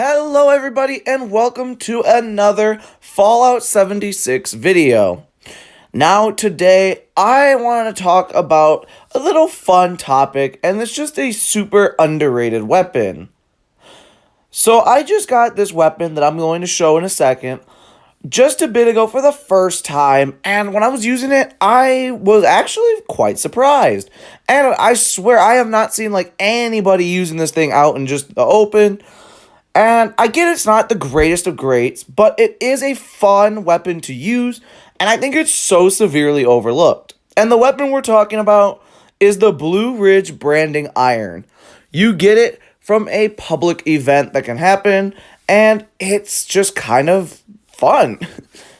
Hello everybody and welcome to another Fallout 76 video. Now today I want to talk about a little fun topic, and it's just a super underrated weapon. So I just got this weapon that I'm going to show in a second just a bit ago for the first time, and when I was using it I was actually quite surprised. And I swear I have not seen like anybody using this thing out in just the open. And I get it's not the greatest of greats, but it is a fun weapon to use, and I think it's so severely overlooked. And the weapon we're talking about is the Blue Ridge Branding Iron. You get it from a public event that can happen, and it's just kind of fun.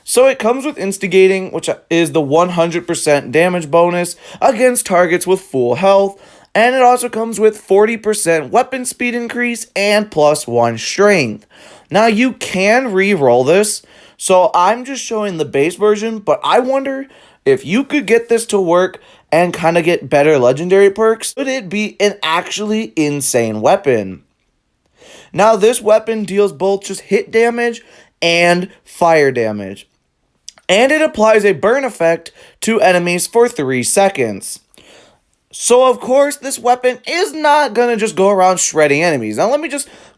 So it comes with Instigating, which is the 100% damage bonus against targets with full health. And it also comes with 40% weapon speed increase and +1 strength. Now you can re-roll this, so I'm just showing the base version, but I wonder if you could get this to work and kind of get better legendary perks, would it be an actually insane weapon? Now this weapon deals both just hit damage and fire damage. And it applies a burn effect to enemies for 3 seconds. So, of course, this weapon is not going to just go around shredding enemies. Now,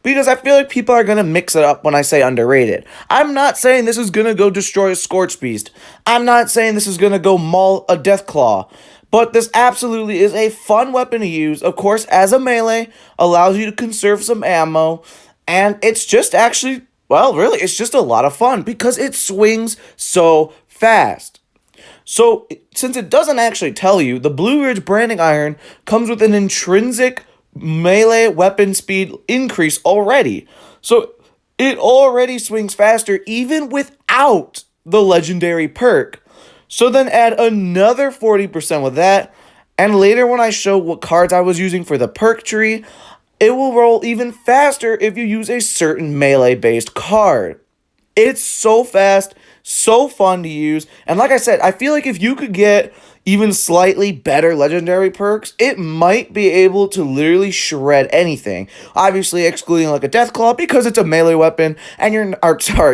because I feel like people are going to mix it up when I say underrated. I'm not saying this is going to go destroy a Scorch Beast. I'm not saying this is going to go maul a Deathclaw. But this absolutely is a fun weapon to use. Of course, as a melee, allows you to conserve some ammo. And it's just actually, well, really, it's just a lot of fun because it swings so fast. So, since it doesn't actually tell you, the Blue Ridge Branding Iron comes with an intrinsic melee weapon speed increase already. So, it already swings faster even without the legendary perk. So then add another 40% with that, and later when I show what cards I was using for the perk tree, it will roll even faster if you use a certain melee-based card. It's so fast, so fun to use, and like I said, I feel like if you could get even slightly better legendary perks, it might be able to literally shred anything. Obviously, excluding like a Deathclaw because it's a melee weapon, and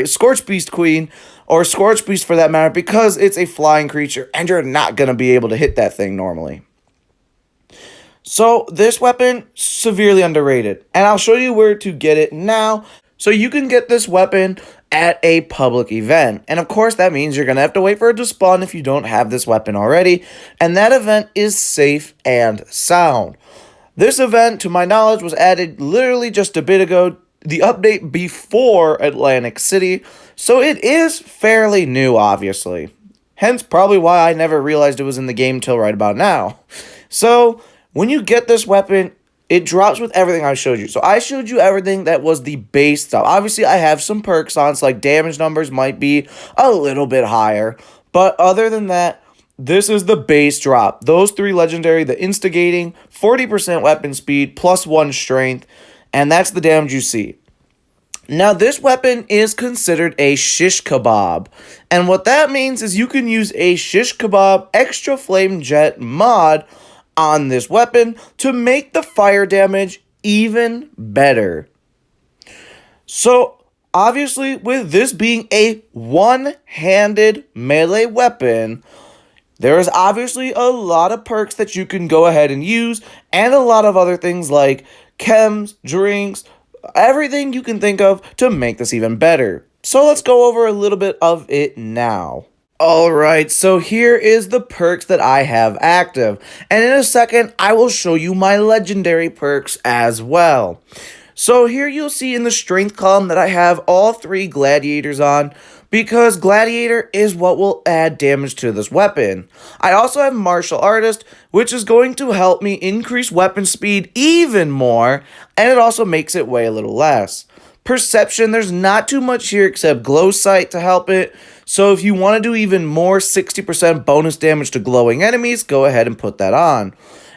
Scorch Beast Queen, or Scorch Beast for that matter, because it's a flying creature, and you're not going to be able to hit that thing normally. So, this weapon, severely underrated, and I'll show you where to get it now. So you can get this weapon at a public event. And of course, that means you're going to have to wait for it to spawn if you don't have this weapon already. And that event is safe and sound. This event, to my knowledge, was added literally just a bit ago, the update before Atlantic City. So it is fairly new, obviously. Hence, probably why I never realized it was in the game till right about now. So, when you get this weapon, it drops with everything I showed you. So I showed you everything that was the base stuff. Obviously, I have some perks on, so like damage numbers might be a little bit higher. But other than that, this is the base drop. Those 3 legendary, the Instigating, 40% weapon speed, +1 strength, and that's the damage you see. Now, this weapon is considered a shish kebab. And what that means is you can use a shish kebab extra flame jet mod on this weapon to make the fire damage even better. So, obviously, with this being a one-handed melee weapon, there is obviously a lot of perks that you can go ahead and use, and a lot of other things like chems, drinks, everything you can think of to make this even better. So let's go over a little bit of it now. Alright, so here is the perks that I have active, and in a second I will show you my legendary perks as well. So here you'll see in the strength column that I have all 3 gladiators on, because gladiator is what will add damage to this weapon. I also have martial artist, which is going to help me increase weapon speed even more, and it also makes it weigh a little less. Perception, there's not too much here except glow sight to help it. So if you want to do even more 60% bonus damage to glowing enemies, go ahead and put that on.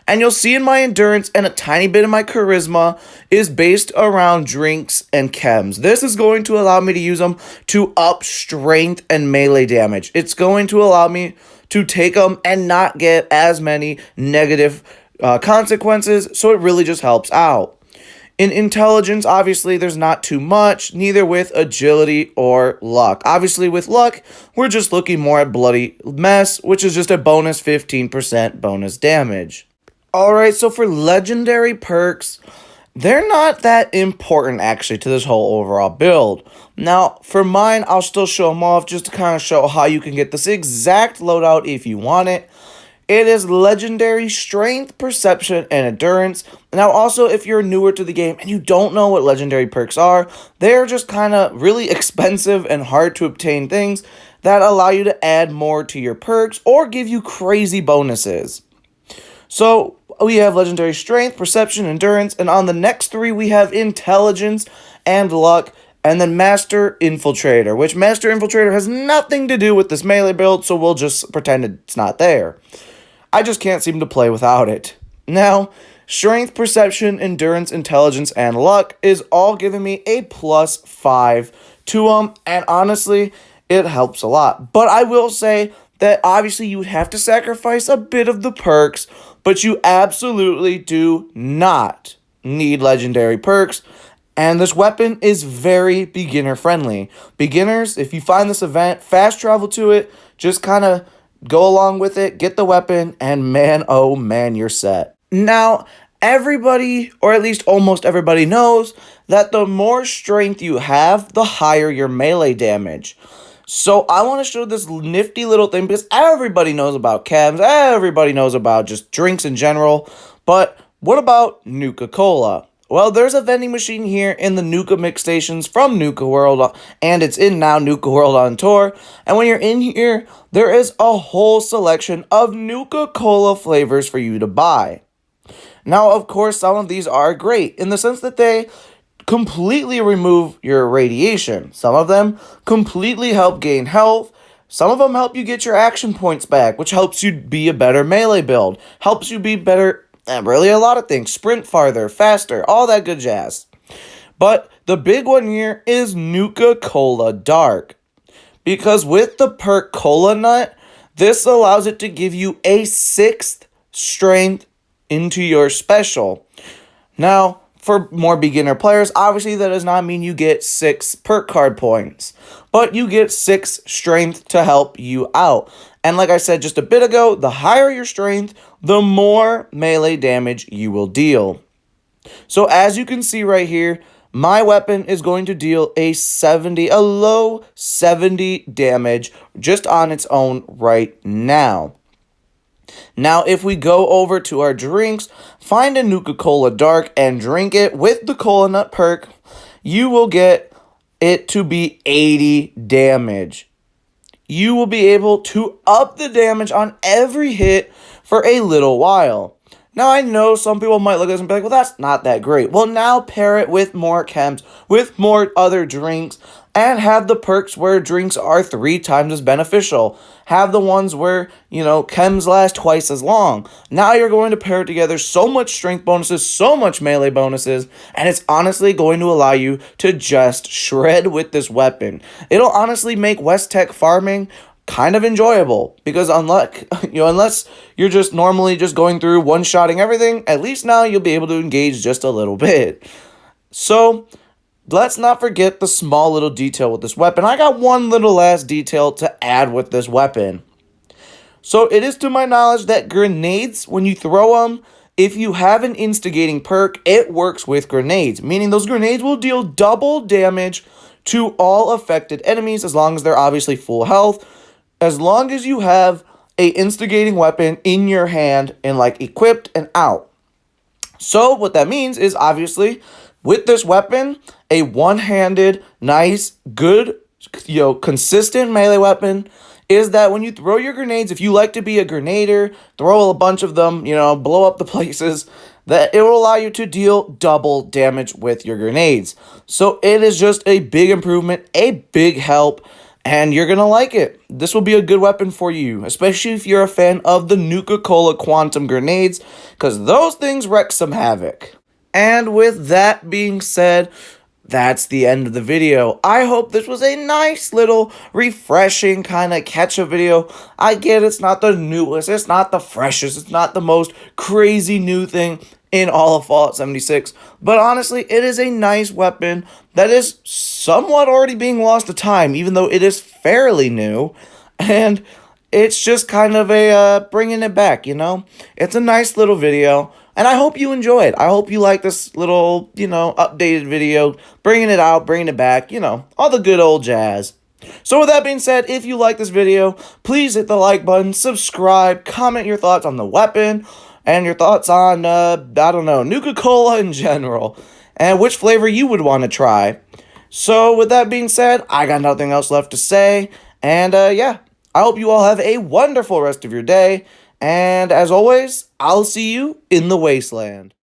And you'll see in my endurance and a tiny bit of my charisma is based around drinks and chems. This is going to allow me to use them to up strength and melee damage. It's going to allow me to take them and not get as many negative consequences, so it really just helps out. In intelligence, obviously, there's not too much, neither with agility or luck. Obviously, with luck, we're just looking more at bloody mess, which is just a bonus 15% bonus damage. Alright, so for legendary perks, they're not that important actually to this whole overall build. Now, for mine, I'll still show them off just to kind of show how you can get this exact loadout if you want it. It is legendary strength, perception, and endurance. Now, also, if you're newer to the game and you don't know what legendary perks are, they're just kind of really expensive and hard to obtain things that allow you to add more to your perks or give you crazy bonuses. So, we have legendary strength, perception, endurance, and on the next three, we have intelligence and luck, and then Master Infiltrator, which Master Infiltrator has nothing to do with this melee build, so we'll just pretend it's not there. I just can't seem to play without it. Now, strength, perception, endurance, intelligence, and luck is all giving me a +5 to them, and honestly, it helps a lot. But I will say that obviously you would have to sacrifice a bit of the perks, but you absolutely do not need legendary perks. And this weapon is very beginner friendly. Beginners, if you find this event, fast travel to it, just kind of go along with it, get the weapon, and man, oh man, you're set. Now, everybody, or at least almost everybody, knows that the more strength you have, the higher your melee damage. So I want to show this nifty little thing because everybody knows about chems, everybody knows about just drinks in general, but what about Nuka-Cola? Well, there's a vending machine here in the Nuka Mix stations from Nuka World, and it's in now Nuka World on tour. And when you're in here, there is a whole selection of Nuka-Cola flavors for you to buy. Now, of course, some of these are great in the sense that they completely remove your radiation. Some of them completely help gain health. Some of them help you get your action points back, which helps you be a better melee build, helps you be better. Really a lot of things. Sprint farther, faster, all that good jazz. But the big one here is Nuka-Cola Dark. Because with the perk Cola Nut, this allows it to give you a 6th strength into your special. Now, for more beginner players, obviously that does not mean you get 6 perk card points. But you get 6 strength to help you out. And like I said just a bit ago, the higher your strength, the more melee damage you will deal. So as you can see right here, my weapon is going to deal a low 70 damage just on its own right now. Now, if we go over to our drinks, find a Nuka-Cola Dark and drink it with the Cola Nut perk, you will get it to be 80 damage. You will be able to up the damage on every hit for a little while. Now, I know some people might look at this and be like, well, that's not that great. Well, now pair it with more chems, with more other drinks, and have the perks where drinks are 3 times as beneficial. Have the ones where, chems last twice as long. Now you're going to pair together so much strength bonuses, so much melee bonuses, and it's honestly going to allow you to just shred with this weapon. It'll honestly make West Tech farming kind of enjoyable, because unless you're just normally just going through one-shotting everything, at least now you'll be able to engage just a little bit. So let's not forget the small little detail with this weapon. I got one little last detail to add with this weapon. So it is to my knowledge that grenades, when you throw them, if you have an instigating perk, it works with grenades, meaning those grenades will deal double damage to all affected enemies as long as they're obviously full health, as long as you have a instigating weapon in your hand and equipped and out. So what that means is obviously with this weapon, a one-handed, nice, good, consistent melee weapon is that when you throw your grenades, if you like to be a grenader, throw a bunch of them, blow up the places, that it will allow you to deal double damage with your grenades. So it is just a big improvement, a big help, and you're going to like it. This will be a good weapon for you, especially if you're a fan of the Nuka-Cola Quantum Grenades, because those things wreak some havoc. And with that being said, that's the end of the video. I hope this was a nice little refreshing kind of catch-up video. I get it's not the newest, it's not the freshest, it's not the most crazy new thing. in all of Fallout 76. But honestly, it is a nice weapon that is somewhat already being lost to time, even though it is fairly new. And it's just kind of a bringing it back, you know? It's a nice little video, and I hope you enjoy it. I hope you like this little, updated video, bringing it out, bringing it back, all the good old jazz. So with that being said, if you like this video, please hit the like button, subscribe, comment your thoughts on the weapon, and your thoughts on, Nuka-Cola in general, and which flavor you would want to try. So with that being said, I got nothing else left to say, and yeah, I hope you all have a wonderful rest of your day, and as always, I'll see you in the wasteland.